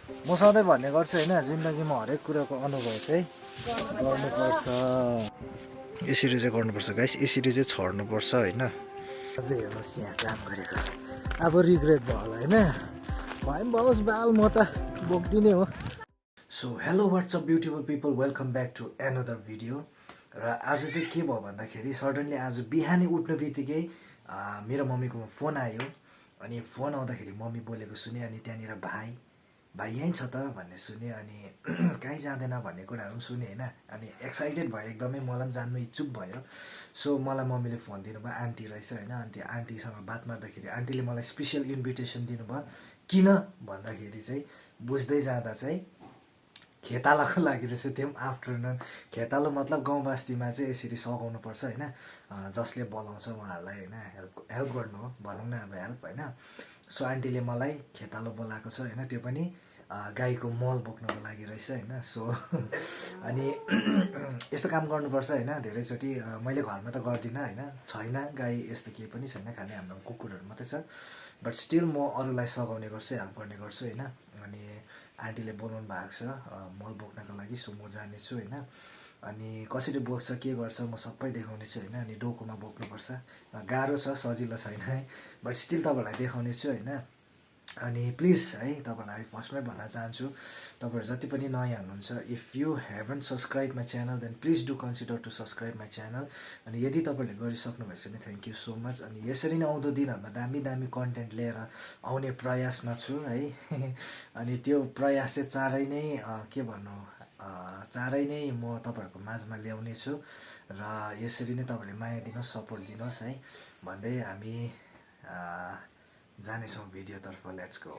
म सधैँ भन्ने गर्छु होइन, जिन्दगीमा हरेक कुराको अनुभव चाहिँ गर्नुपर्छ। यसरी चाहिँ गर्नुपर्छ गाइस, यसरी चाहिँ छड्नुपर्छ होइन। अझै हेर्नुहोस् यहाँ काम गरेको, अब रिग्रेट भयो होला होइन, भए पनि भओस् बाल, म त बोक्दिनै हो। So hello what's up beautiful people, welcome back to another video. र आज चाहिँ के भयो भन्दाखेरि सडनली आज बिहानै उठ्ने बित्तिकै मेरो मम्मीको फोन आयो। अनि फोन आउँदाखेरि मम्मी बोलेको सुने, अनि त्यहाँनिर भाइ यहीँ छ त भन्ने सुने, अनि कहीँ जाँदैन भन्ने कुराहरू पनि सुने होइन। अनि एक्साइटेड भयो एकदमै, मलाई पनि जान्नु इच्छुक भयो। सो मलाई मम्मीले फोन दिनुभयो, आन्टी रहेछ होइन। अनि आन्टीसँग बात मार्दाखेरि आन्टीले मलाई स्पेसल इन्भिटेसन दिनुभयो। किन भन्दाखेरि चाहिँ बुझ्दै जाँदा चाहिँ खेतालाको लागि रहेछ, त्यो पनि आफ्टरनुन। खेतालो मतलब गाउँ बस्तीमा चाहिँ यसरी सघाउनुपर्छ होइन, जसले बोलाउँछ उहाँहरूलाई होइन, हेल्प गर्नु हो भनौँ न, अब हेल्प होइन। सो आन्टीले मलाई खेतालो बोलाएको छ होइन, त्यो पनि गाईको मल बोक्नको लागि रहेछ होइन। सो अनि यस्तो काम गर्नुपर्छ होइन, धेरैचोटि मैले घरमा त गर्दिनँ होइन, छैन गाई यस्तो केही पनि छैन, खालि हाम्रो कुकुरहरू मात्रै छ। बट स्टिल म अरूलाई सघाउने गर्छु, हेल्प गर्ने गर्छु होइन। अनि आन्टीले बोलाउनु भएको छ मल बोक्नको लागि, सो म जानेछु होइन। अनि कसरी बोक्छ के गर्छ म सबै देखाउने छु होइन। अनि डोकोमा बोक्नुपर्छ, गाह्रो छ, सजिलो छैन है, बट स्टिल तपाईँहरूलाई देखाउने छु होइन। अनि प्लिज है, तपाईँहरूलाई फर्स्टमै भन्न चाहन्छु, तपाईँहरू जति पनि नयाँ हुनुहुन्छ, if you haven't subscribe my channel then please do consider to subscribe my channel. अनि यदि तपाईँहरूले गरिसक्नु भएछ भने थ्याङ्क यू सो मच। अनि यसरी नै आउँदो दिनहरूमा दामी दामी कन्टेन्ट लिएर आउने प्रयासमा छु है। अनि त्यो प्रयास चाहिँ चाँडै नै के भन्नु, चाँडै नै म तपाईँहरूको माझमा ल्याउने छु। र यसरी नै तपाईँहरूले माया दिनुहोस्, सपोर्ट दिनुहोस् है भन्दै हामी जानेछौँ भिडियोतर्फ। Let's go.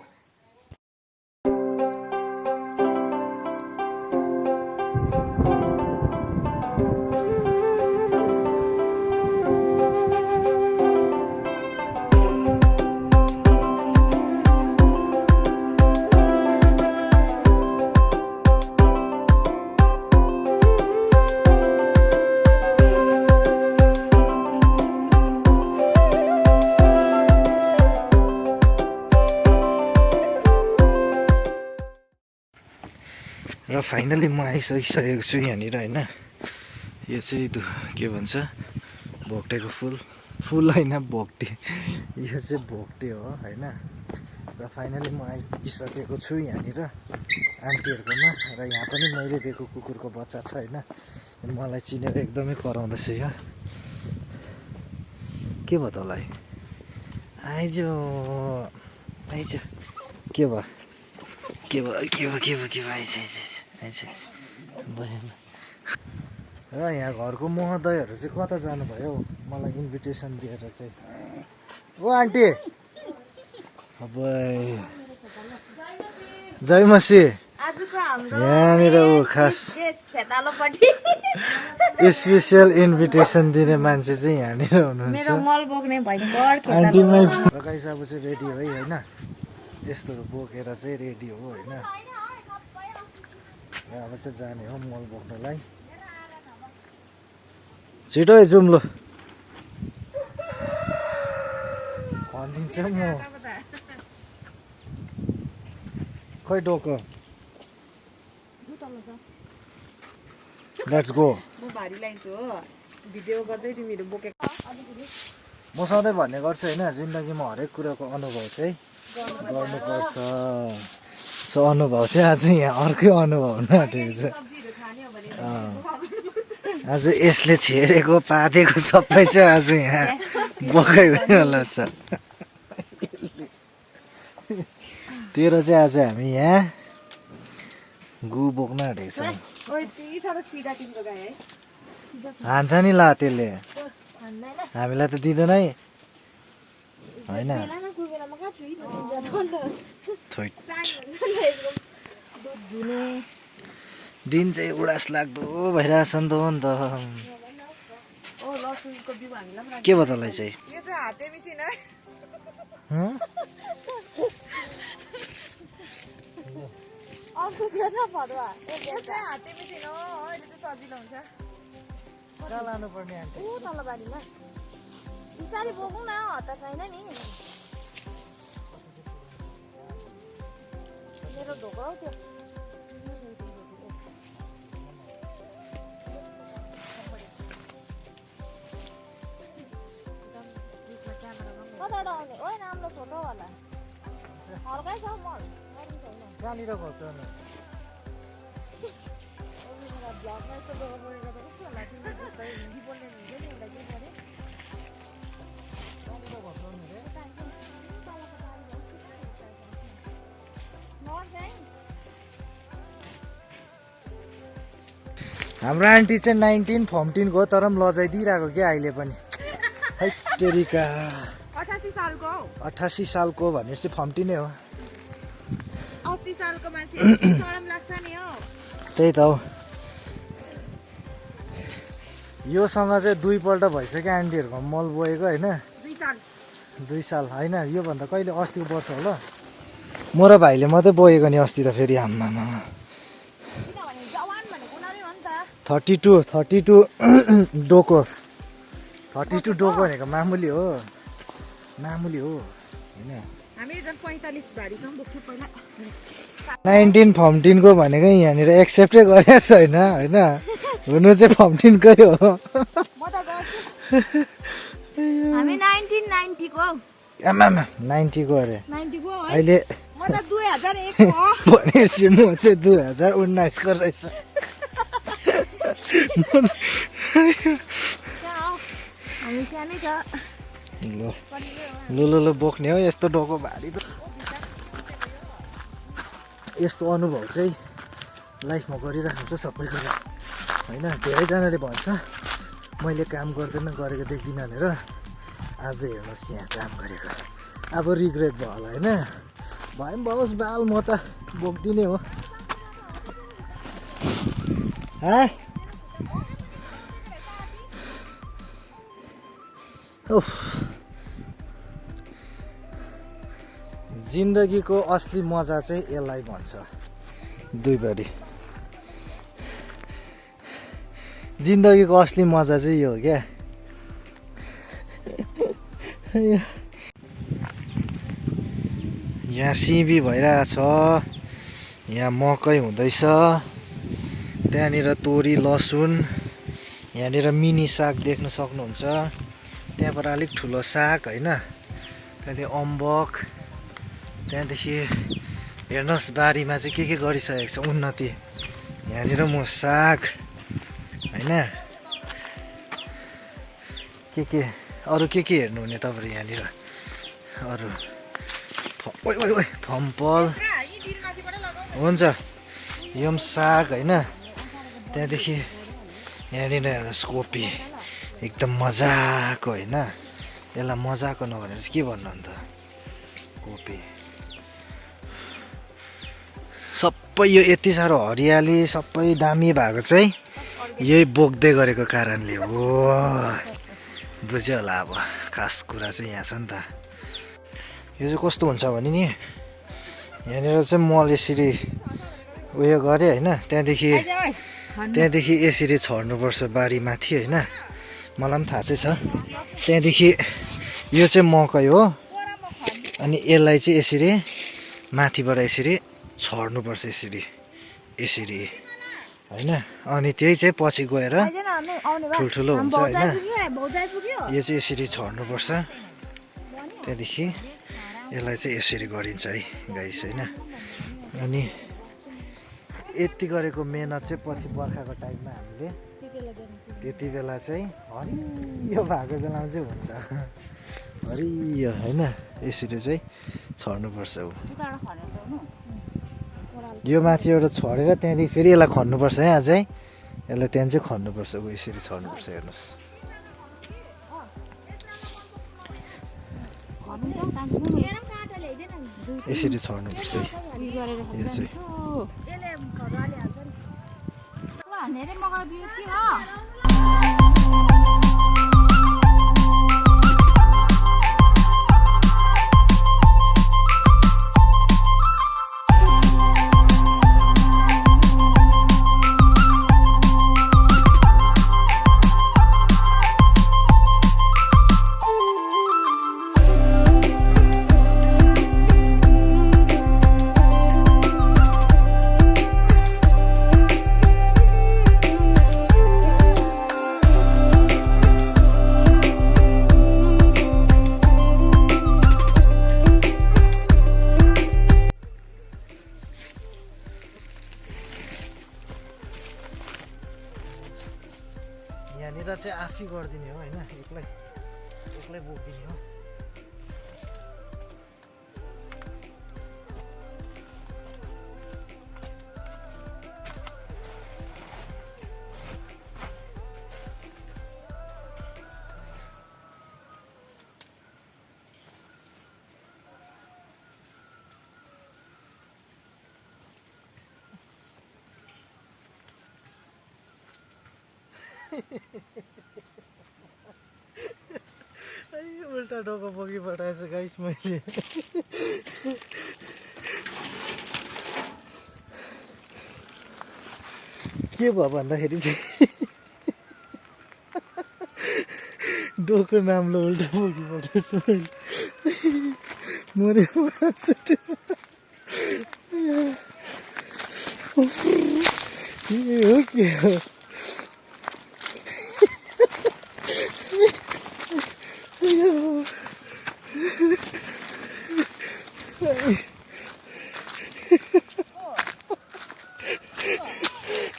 र फाइनली म आइसकिसकेको छु यहाँनिर होइन। यो चाहिँ के भन्छ, भोक्टेको फुल होइन, भोक्टे, यो चाहिँ भोक्टे हो होइन। र फाइनली म आइसकेको छु यहाँनिर आन्टीहरूकोमा। र यहाँ पनि मैले दिएको कुकुरको बच्चा छ होइन, मलाई चिनेर एकदमै कराउँदैछ यो। के भयो तँलाई, आइज आइज, के भयो के भयो के भयो के भयो के भयो, आइज आइज आइज आइज भयो। र यहाँ घरको महोदयहरू चाहिँ कता जानुभयो हौ, मलाई इन्भिटेसन दिएर चाहिँ। ओ आन्टी, अब जय मसी। यहाँनिर ऊ खास स्पेसल इन्भिटेसन दिने मान्छे चाहिँ यहाँनिर हुनुहुन्छ, आन्टीमै। र गाइस अब चाहिँ रेडी है होइन, यस्तोहरू बोकेर चाहिँ रेडी हो होइन। र अब चाहिँ जाने हो मल बोक्नलाई। छिटो जाउँ ल, भनिदिन्छ म। खोइ डोको, लेट्स गो। म सधैँ भन्ने गर्छु होइन, जिन्दगीमा हरेक कुराको अनुभव चाहिँ गर्नुपर्छ। सो अनुभव चाहिँ आज यहाँ अर्कै अनुभव हुन आँटेको छ। आज यसले छेडेको पादेको सबै चाहिँ आज यहाँ बोकै हुनेवाला छ। तेरो चाहिँ आज हामी यहाँ गु बोक्न आँटेको छ। हान्छ नि ला त्यसले, हामीलाई त दिँदैन है होइन। दिन चाहिँ उडास लाग्दो भइरहेछ नि त के भयो तँलाई चाहिँ? कहाँ लानु पर्ने आन्टी? तल बारीमा बिस्तारै बोकौँ न, हतार छैन नि। मेरो ढोका हो त्यो कताबाट आउने ओइ राम्रो छोटो होला हल्कै छ मल कहाँनिर भयो त ब्लगमा यस्तो जग्गा परेको त कस्तो होला तिम्रो जस्तै हिन्दी बोल्ने हुन्छ नि एउटा के गरे हाम्रो आन्टी चाहिँ 19 15 को तर पनि लजाइदिइरहेको क्या अहिले पनि हैटेरिका 88 सालको हौ 88 सालको भनेपछि 15 नै हो 80 सालको मान्छे शरम लाग्छ नि हौ त्यही त हो योसँग चाहिँ दुईपल्ट भइसक्यो आन्टीहरूको मल बोएको होइन 2 साल होइन योभन्दा कहिले अस्तिको वर्ष होला म र भाइले मात्रै बोएको नि अस्ति त फेरि आम्मामा 32 डोको 32 डोको भनेको मामुली हो होइन हामी जन 45 भारी छौं बोक्छु पहिला 19 15 को भनेको यहाँनिर एक्सेप्टै गरेको छैन होइन हुनु चाहिँ 15 कै हो म त गर्छु हामी 1990 को आमामा 90 को अरे 90 को है अहिले म त 2001 को भनेपछि म चाहिँ 2019 को रहेछ हामी सानै छ ल बोक्ने हो यस्तो डोको भारी त यस्तो अनुभव चाहिँ लाइफमा गरिराख्नु त सबैको होइन धेरैजनाले भन्छ मैले काम गर्दैन गरेको देख्दिनँ भनेर आज हेर्नुहोस् यहाँ काम गरेको अब रिग्रेट भयो होला होइन भए पनि भओस् बाल म त बोक्दिनै हो जिन्दगीको असली मजा चाहिँ यसलाई भन्छ दुईबारी जिन्दगीको असली मजा चाहिँ यो हो क्या यहाँ सिबी भइरहेछ यहाँ मकै हुँदैछ त्यहाँनिर तोरी लसुन यहाँनिर मिनी साग देख्न सक्नुहुन्छ त्यहाँबाट अलिक ठुलो साग होइन त्यहाँदेखि अम्बक त्यहाँदेखि हेर्नुहोस् बारीमा चाहिँ के गरिसकेको छ उन्नति यहाँनिर म साग होइन के अरू के हेर्नुहुने तपाईँहरू यहाँनिर अरू ओइ फम्पल हुन्छ यो पनि साग होइन त्यहाँदेखि यहाँनिर हेर्नुहोस् कोपी एकदम मजाको होइन यसलाई मजाको नभनेर चाहिँ के भन्नु अन्त कोपी सबै यो यति साह्रो हरियाली सबै दामी भएको चाहिँ यही बोक्दै गरेको कारणले हो बुझ्यो होला अब खास कुरा चाहिँ यहाँ छ नि त यो चाहिँ कस्तो हुन्छ भने नि यहाँनिर चाहिँ मल यसरी उयो गरेँ होइन त्यहाँदेखि यसरी छर्नुपर्छ बारीमाथि होइन मलाई पनि थाहा चाहिँ छ त्यहाँदेखि यो चाहिँ मकै हो अनि यसलाई चाहिँ यसरी माथिबाट यसरी छर्नुपर्छ यसरी होइन अनि त्यही चाहिँ पछि गएर ठुल्ठुलो हुन्छ होइन यो चाहिँ यसरी छर्नुपर्छ त्यहाँदेखि यसलाई चाहिँ यसरी गरिन्छ है गाइस होइन अनि यति गरेको मेहनत चाहिँ पछि बर्खाको टाइममा हामीले त्यति बेला चाहिँ हरियो भएको बेलामा चाहिँ हुन्छ हरियो होइन यसरी चाहिँ छर्नुपर्छ ऊ यो माथि एउटा छरेर त्यहाँदेखि फेरि यसलाई खन्नुपर्छ है अझै यसलाई त्यहाँ चाहिँ खन्नुपर्छ ऊ यसरी छर्नुपर्छ हेर्नुहोस् यसरी छर्नुपर्छ है यो चाहिँ यहाँनिर चाहिँ आफै गरिदिने हो होइन एक्लै बोकिदिने हो उल्टा डोको बोकी पठाएछु गाइस मैले के भयो भन्दाखेरि चाहिँ डोको नामले उल्टा बोकी पठाएछु मैले मर्यो हो के हो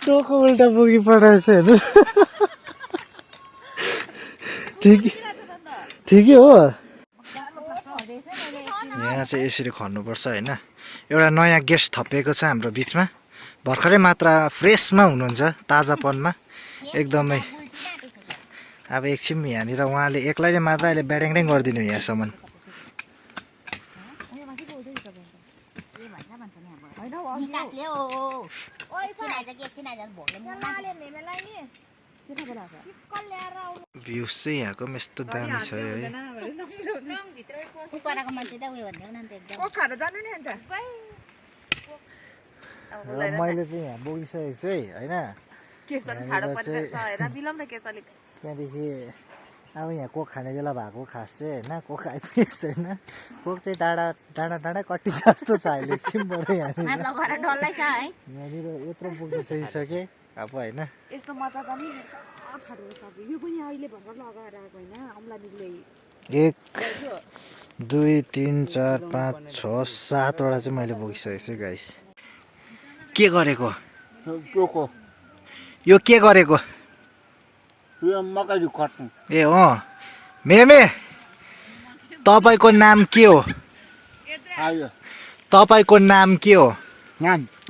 डोको उल्टा बोकी पठाएछ हेर्नु ठिकै हो यहाँ चाहिँ यसरी खन्नुपर्छ होइन एउटा नयाँ गेस्ट थपिएको छ हाम्रो बिचमा भर्खरै मात्र फ्रेसमा हुनुहुन्छ ताजापनमा एकदमै अब एकछिन यहाँनिर उहाँले एक्लैले मात्र अहिले ब्याड्याङ गरिदिनु यहाँसम्म भ्युज चाहिँ यहाँको पनि यस्तो दामी छ है र मैले चाहिँ यहाँ बोकिसकेको छु है होइन त्यहाँदेखि अब यहाँ कोक खाने बेला भएको खास चाहिँ होइन कोक आइपुगेको छैन कोक चाहिँ डाँडा कट्टी जस्तो छ अहिले एकछिनबाट यहाँनिर यत्रो बोकिसकिसकेँ अब होइन 1 2 3 4 5 6 7 वटा चाहिँ मैले बोकिसकेको छु गाइस के गरेको यो के गरेको ए अँ मेमे तपाईँको नाम के हो तपाईँको नाम के हो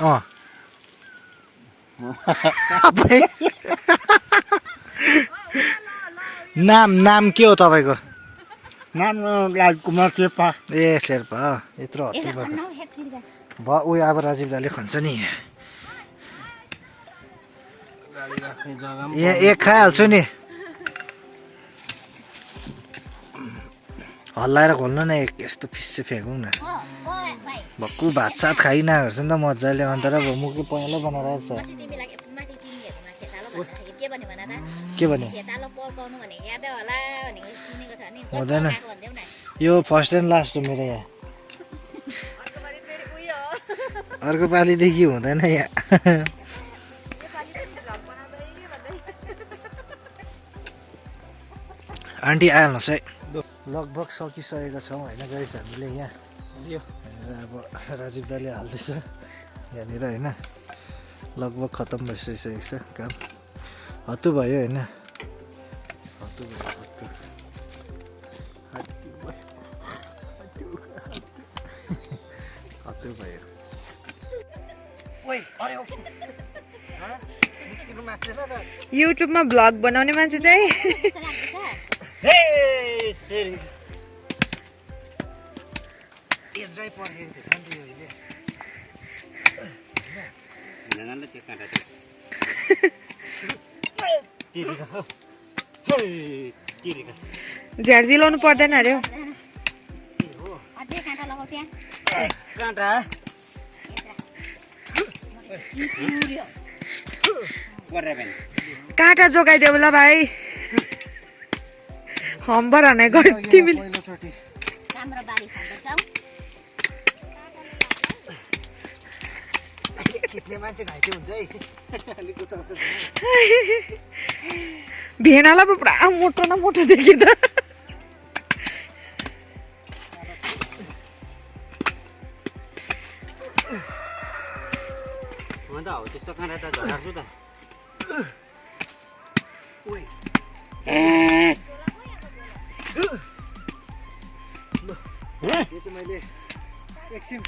अँ नाम के हो तपाईँको ए शेर्पा यत्रो हत्ती भयो उयो अब राजीव दाले खन्छ नि एक खाइहाल्छु नि हल्लाएर खोल्नु न यस्तो फिस चाहिँ फ्याँकौँ न भक्कु भात सात खाइनहेर्छ नि त मजाले अन्त र मुखले पहेँलो बनाएर आएको छ के भन्यो हुँदैन यो फर्स्ट एन्ड लास्ट हो मेरो यहाँ अर्को पालिदेखि हुँदैन यहाँ आन्टी आइहाल्नुहोस् है लगभग सकिसकेका छौँ होइन गाइस हामीले यहाँ अब राजीव दाले हाल्दैछ यहाँनिर होइन लगभग खत्तम भइसकेको छ काम हत्तु भयो होइन हत्तु भयो युट्युबमा भ्लग बनाउने मान्छे चाहिँ झ्यार्जिलाउनु पर्दैन अरे काँटा जोगाइदेऊ ल भाइ हम्बर हाने गरी तिमीले भेनालाई पो पुरा मोटो न मोटो देखिँदा हो त्यस्तो काँडा त झरार्छु त यो चाहिँ मैले एकछिन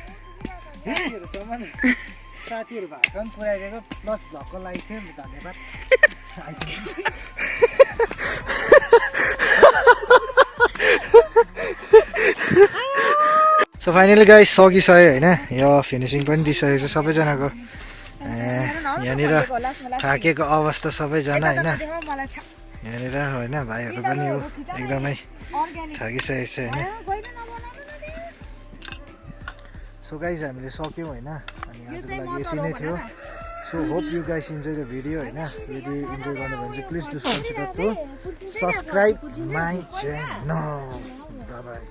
साथीहरू भाषण पुऱ्याइदिएको प्लस भ्लगको लागि थियो धन्यवाद। सो फाइनली गाइस सकिसक्यो होइन, यो फिनिसिङ पनि दिइसकेको छ सबैजनाको। यहाँनिर थाकेको अवस्था सबैजना होइन, यहाँनिर होइन भाइहरू पनि हो एकदमै थाकिसकेको छ होइन। सो गाइस हामीले सक्यौँ होइन, अनि आजको लागि यति नै थियो। So hope you guys enjoy the video होइन। यदि इन्जोय गर्नुभयो भने चाहिँ please do consider to subscribe my channel. Bye by.